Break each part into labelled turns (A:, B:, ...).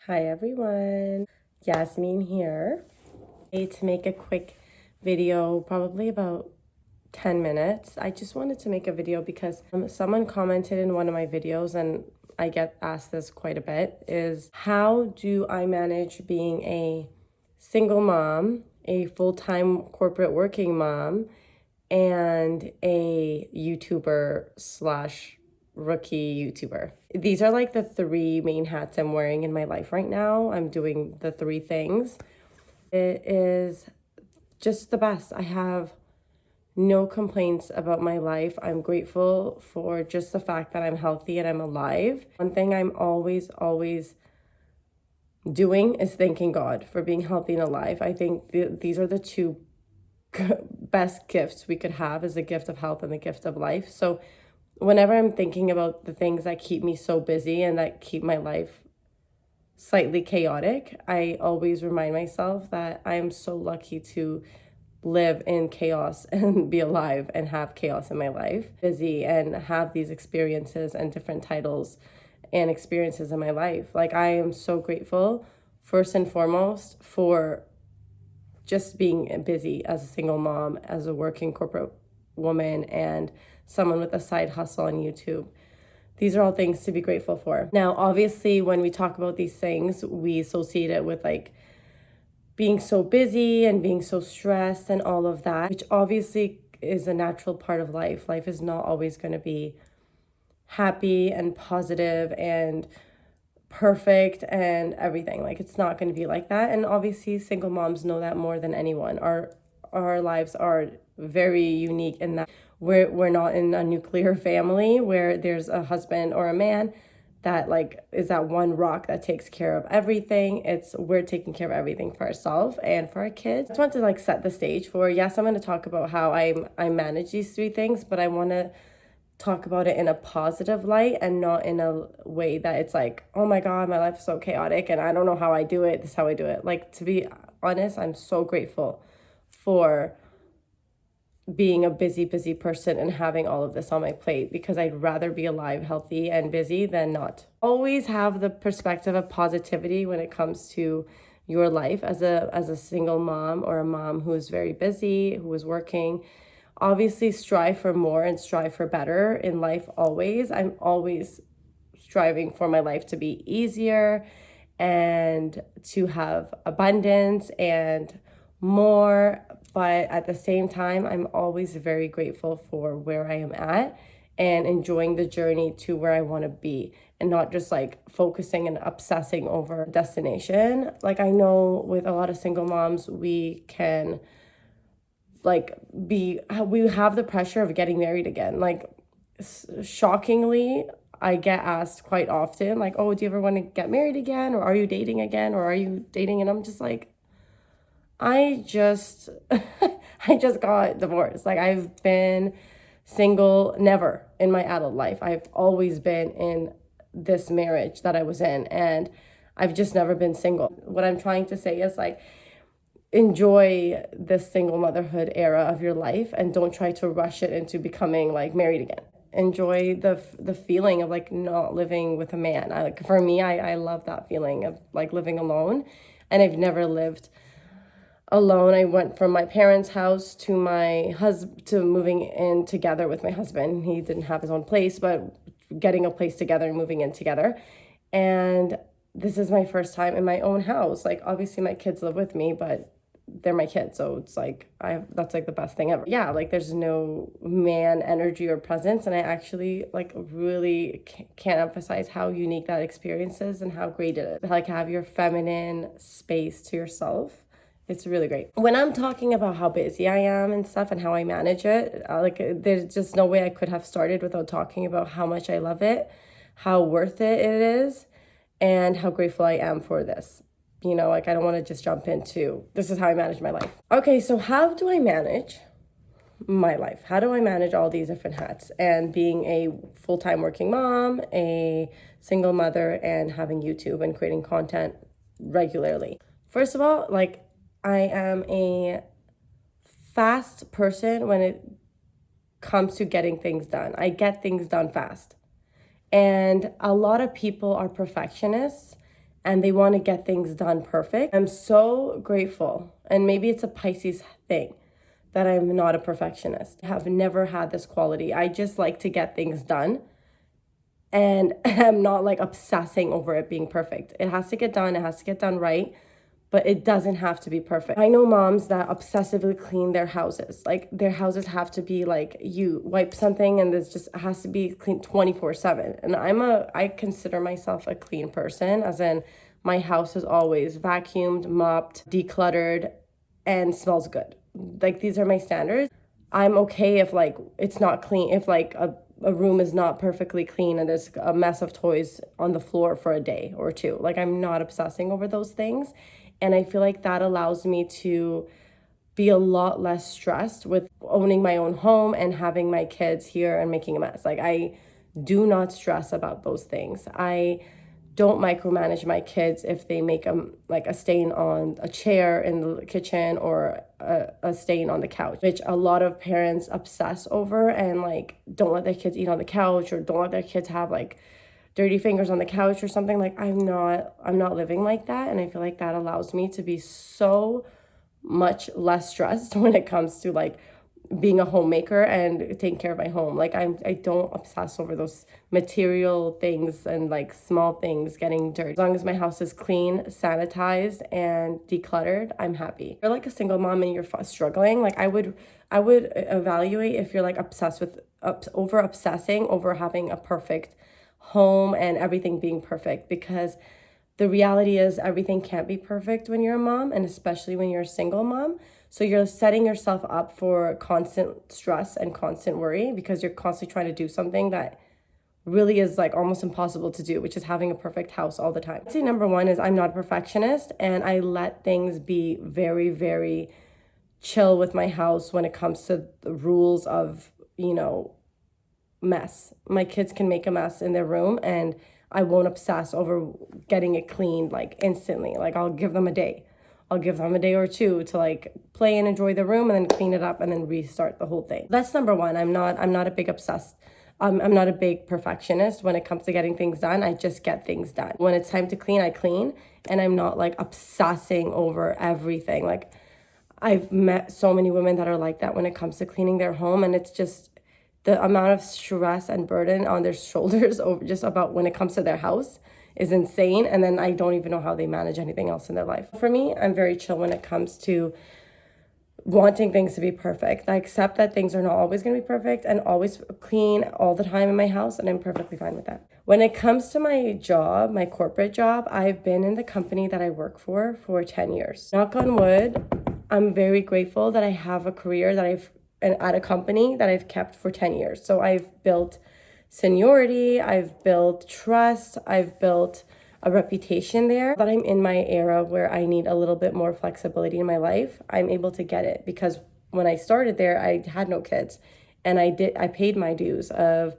A: Hi everyone, Yasmeen here. To make a quick video, probably about 10 minutes. I just wanted to make a video because someone commented in one of my videos, and I get asked this quite a bit, is how do I manage being a single mom, a full-time corporate working mom, and a YouTuber slash rookie YouTuber. These are like the three main hats I'm wearing in my life right now. I'm doing the three things. It is just the best. I have no complaints about my life. I'm grateful for just the fact that I'm healthy and I'm alive. One thing I'm always doing is thanking God for being healthy and alive. I think these are the two best gifts we could have, is the gift of health and the gift of life. So whenever I'm thinking about the things that keep me so busy and that keep my life slightly chaotic, I always remind myself that I am so lucky to live in chaos and be alive and have chaos in my life, busy and have these experiences and different titles and experiences in my life. Like, I am so grateful, first and foremost, for just being busy as a single mom, as a working corporate woman, and someone with a side hustle on YouTube. These are all things to be grateful for. Now, obviously, when we talk about these things, we associate it with like being so busy and being so stressed and all of that, which obviously is a natural part of life. Life is not always going to be happy and positive and perfect and everything. Like, it's not going to be like that. And obviously single moms know that more than anyone. Our lives are very unique in that we're not in a nuclear family where there's a husband or a man that like is that one rock that takes care of everything. We're taking care of everything for ourselves and for our kids. I just want to like set the stage for, yes, I'm going to talk about how I manage these three things, but I want to talk about it in a positive light and not in a way that it's like, oh my God, my life is so chaotic and I don't know how I do it. This is how I do it. Like, to be honest, I'm so grateful for being a busy person and having all of this on my plate, because I'd rather be alive, healthy, and busy than not. Always have the perspective of positivity when it comes to your life as a single mom or a mom who is very busy, who is working. Obviously, strive for more and strive for better in life always. I'm always striving for my life to be easier and to have abundance and more. But at the same time, I'm always very grateful for where I am at and enjoying the journey to where I want to be, and not just like focusing and obsessing over destination. Like, I know with a lot of single moms, we can like we have the pressure of getting married again. Like, shockingly, I get asked quite often, like, oh, do you ever want to get married again, or are you dating again, or are you dating? And I'm just like, I just I just got divorced. Like, I've been single never in my adult life. I've always been in this marriage that I was in, and I've just never been single. What I'm trying to say is, like, enjoy this single motherhood era of your life and don't try to rush it into becoming like married again. Enjoy the feeling of like not living with a man. Like, for me, I love that feeling of like living alone, and I've never lived alone. I went from my parents' house to my husband, to moving in together with my husband. He didn't have his own place, but getting a place together and moving in together. And this is my first time in my own house. Like, obviously my kids live with me, but they're my kids, so it's like that's like the best thing ever. Yeah, like, there's no man energy or presence, and I actually like really can't emphasize how unique that experience is and how great it is. Like, have your feminine space to yourself. It's really great. When I'm talking about how busy I am and stuff and how I manage it, like, there's just no way I could have started without talking about how much I love it, how worth it is, and how grateful I am for this. You know, like, I don't want to just jump into this is how I manage my life. Okay, so how do I manage my life? How do I manage all these different hats and being a full-time working mom, a single mother, and having YouTube and creating content regularly? First of all, like, I am a fast person when it comes to getting things done. I get things done fast. And a lot of people are perfectionists and they want to get things done perfect. I'm so grateful, and maybe it's a Pisces thing, that I'm not a perfectionist. I have never had this quality. I just like to get things done, and I'm not like obsessing over it being perfect. It has to get done, it has to get done right, but it doesn't have to be perfect. I know moms that obsessively clean their houses. Like their houses have to be like, you wipe something and this just has to be clean 24/7. And I consider myself a clean person, as in my house is always vacuumed, mopped, decluttered, and smells good. Like these are my standards. I'm okay if like it's not clean, if like a room is not perfectly clean and there's a mess of toys on the floor for a day or two. Like I'm not obsessing over those things. And I feel like that allows me to be a lot less stressed with owning my own home and having my kids here and making a mess. Like I do not stress about those things. I don't micromanage my kids if they make a stain on a chair in the kitchen or a stain on the couch, which a lot of parents obsess over and like don't let their kids eat on the couch or don't let their kids have like dirty fingers on the couch or something. Like I'm not living like that, and I feel like that allows me to be so much less stressed when it comes to like being a homemaker and taking care of my home. Like I don't obsess over those material things and like small things getting dirty. As long as my house is clean, sanitized, and decluttered, I'm happy. If you're like a single mom and you're struggling, like I would evaluate if you're like obsessed with over obsessing over having a perfect home and everything being perfect, because the reality is everything can't be perfect when you're a mom, and especially when you're a single mom. So you're setting yourself up for constant stress and constant worry because you're constantly trying to do something that really is like almost impossible to do, which is having a perfect house all the time. I'd say number one is I'm not a perfectionist, and I let things be very, very chill with my house when it comes to the rules of, mess. My kids can make a mess in their room and I won't obsess over getting it cleaned like instantly. Like I'll give them a day. I'll give them a day or two to like play and enjoy the room and then clean it up and then restart the whole thing. That's number one. I'm not a big obsessed. I'm not a big perfectionist when it comes to getting things done. I just get things done. When it's time to clean, I clean, and I'm not like obsessing over everything. Like I've met so many women that are like that when it comes to cleaning their home, and it's just the amount of stress and burden on their shoulders over just about when it comes to their house is insane. And then I don't even know how they manage anything else in their life. For me, I'm very chill when it comes to wanting things to be perfect. I accept that things are not always going to be perfect and always clean all the time in my house, and I'm perfectly fine with that. When it comes to my job, my corporate job, I've been in the company that I work for 10 years. Knock on wood, I'm very grateful that I have a career that at a company that I've kept for 10 years. So I've built seniority, I've built trust, I've built a reputation there. That I'm in my era where I need a little bit more flexibility in my life, I'm able to get it, because when I started there, I had no kids, and I paid my dues of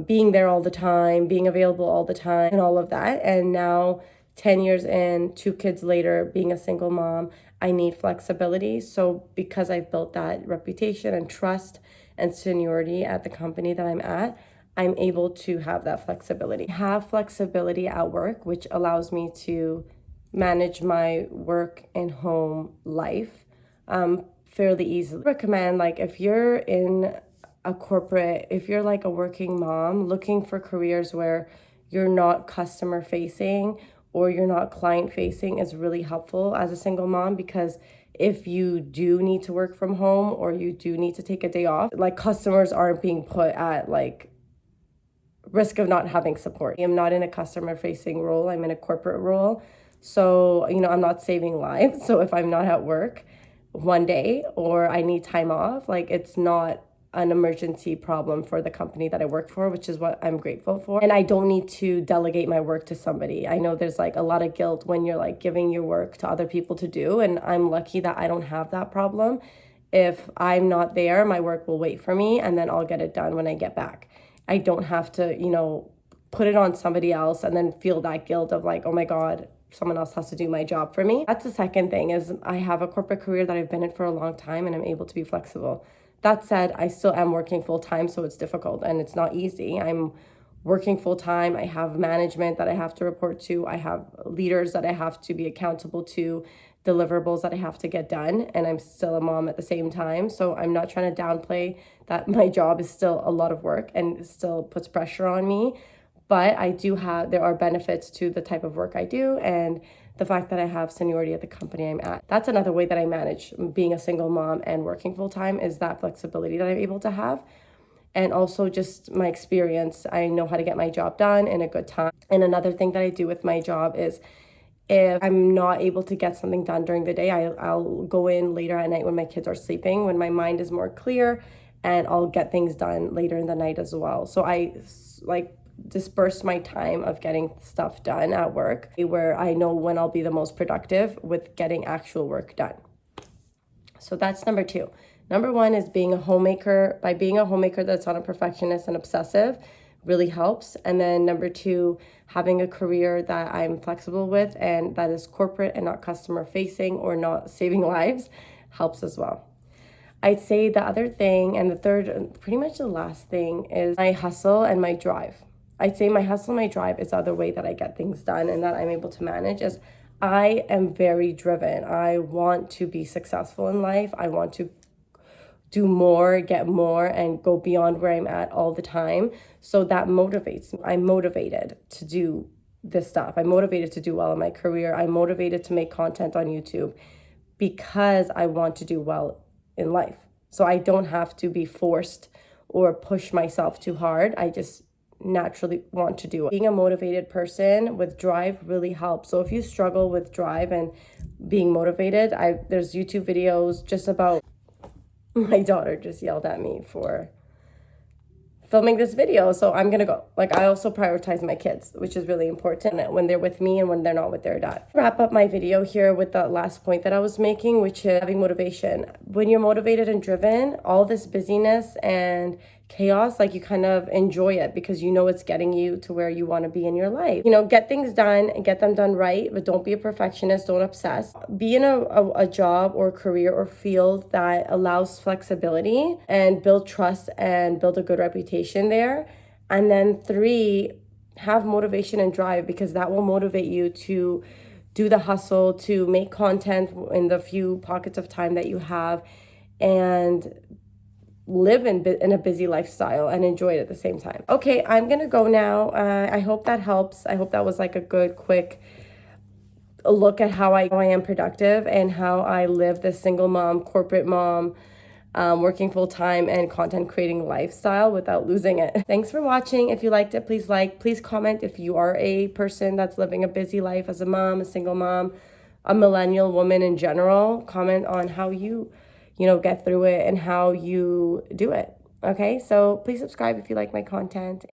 A: being there all the time, being available all the time, and all of that. And now 10 years in, 2 kids later, being a single mom, I need flexibility. So because I've built that reputation and trust and seniority at the company that I'm at, I'm able to have that flexibility. I have flexibility at work, which allows me to manage my work and home life fairly easily. I recommend, like, if you're in a corporate, if you're like a working mom looking for careers where you're not customer facing or you're not client facing, is really helpful as a single mom, because if you do need to work from home or you do need to take a day off, like customers aren't being put at like risk of not having support. I'm not in a customer facing role, I'm in a corporate role. So, I'm not saving lives. So if I'm not at work one day or I need time off, like it's not an emergency problem for the company that I work for, which is what I'm grateful for. And I don't need to delegate my work to somebody. I know there's like a lot of guilt when you're like giving your work to other people to do, and I'm lucky that I don't have that problem. If I'm not there, my work will wait for me and then I'll get it done when I get back. I don't have to, put it on somebody else and then feel that guilt of like, oh my God, someone else has to do my job for me. That's the second thing, is I have a corporate career that I've been in for a long time and I'm able to be flexible. That said, I still am working full time, so it's difficult and it's not easy. I'm working full time. I have management that I have to report to. I have leaders that I have to be accountable to, deliverables that I have to get done. And I'm still a mom at the same time. So I'm not trying to downplay that my job is still a lot of work and it still puts pressure on me. But there are benefits to the type of work I do and the fact that I have seniority at the company I'm at. That's another way that I manage being a single mom and working full time, is that flexibility that I'm able to have. And also just my experience. I know how to get my job done in a good time. And another thing that I do with my job is, if I'm not able to get something done during the day, I'll go in later at night when my kids are sleeping, when my mind is more clear, and I'll get things done later in the night as well. So I disperse my time of getting stuff done at work, where I know when I'll be the most productive with getting actual work done. So that's number 2. Number 1 is being a homemaker. By being a homemaker that's not a perfectionist and obsessive really helps. And then number 2, having a career that I'm flexible with and that is corporate and not customer facing or not saving lives helps as well. I'd say the other thing, and the third, pretty much the last thing, is my hustle and my drive. I'd say my hustle and my drive is the other way that I get things done and that I'm able to manage, is I am very driven. I want to be successful in life. I want to do more, get more, and go beyond where I'm at all the time. So that motivates me. I'm motivated to do this stuff. I'm motivated to do well in my career. I'm motivated to make content on YouTube because I want to do well in life. So I don't have to be forced or push myself too hard. I just naturally want to do it. Being a motivated person with drive really helps. So if you struggle with drive and being motivated, there's YouTube videos just about. My daughter just yelled at me for filming this video, so I'm gonna go. I also prioritize my kids, which is really important when they're with me and when they're not with their dad. Wrap up my video here with the last point that I was making, which is having motivation. When you're motivated and driven, all this busyness and chaos, you kind of enjoy it because you know it's getting you to where you want to be in your life. Get things done and get them done right, but don't be a perfectionist, don't obsess. Be in a job or career or field that allows flexibility and build trust and build a good reputation there. And then 3, have motivation and drive, because that will motivate you to do the hustle, to make content in the few pockets of time that you have, and live in a busy lifestyle and enjoy it at the same time. Okay, I'm gonna go now. I hope that helps. I hope that was a good, quick look at how I am productive and how I live this single mom, corporate mom, working full time and content creating lifestyle without losing it. Thanks for watching. If you liked it, please comment if you are a person that's living a busy life as a mom, a single mom, a millennial woman in general. Comment on how you get through it and how you do it. Okay, so please subscribe if you like my content.